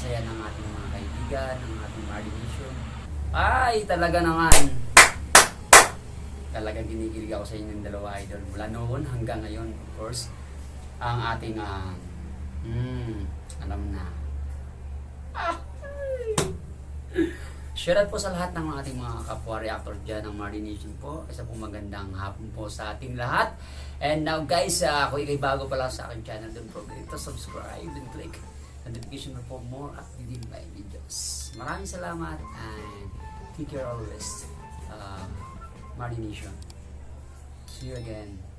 napakasaya ng ating mga kaibigan, ng ating Mardy Nation. Ay, talaga naman. Talagang kinikilig ako sa inyong dalawa, idol. Mula noon hanggang ngayon, of course. Ang ating, alam na. Shoutout po sa lahat ng ating mga kapwa reactor dyan ng Mardy Nation po. Isa po magandang hapon po sa ating lahat. And now guys, kung ikay bago pa lang sa aking channel, don't forget to subscribe and click notification for more updated my videos. Maraming salamat and take care always. Mardy Nation. See you again.